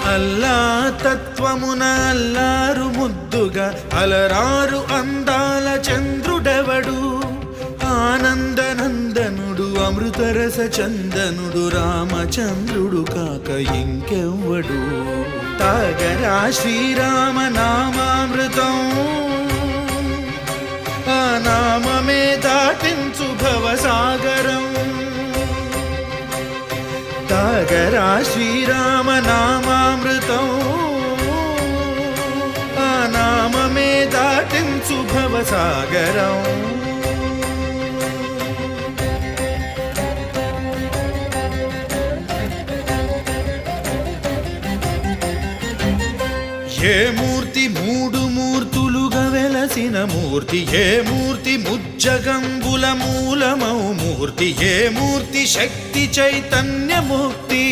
అల్లా తత్వమున అల్లారు ముద్దుగా అలరారు అందాల చంద్రుడెవడు ఆనందనందనుడు అమృతరస చందనుడు రామచంద్రుడు కాక ఇంకెవ్వడు తాగరా శ్రీరామ నామామృతం ఆ నామమే దాటించు భవసాగరం తాగరా శ్రీరామ నామామృతం ఆ నామమే దాటించు భవసాగరం ఏ మూర్తి మూడు మూర్తులుగా వెలసిన మూర్తి ఏ మూర్తి ముజ్జగంబుల మూలమౌ మూర్తి ఏ మూర్తి శక్తి చైతన్యమూర్తి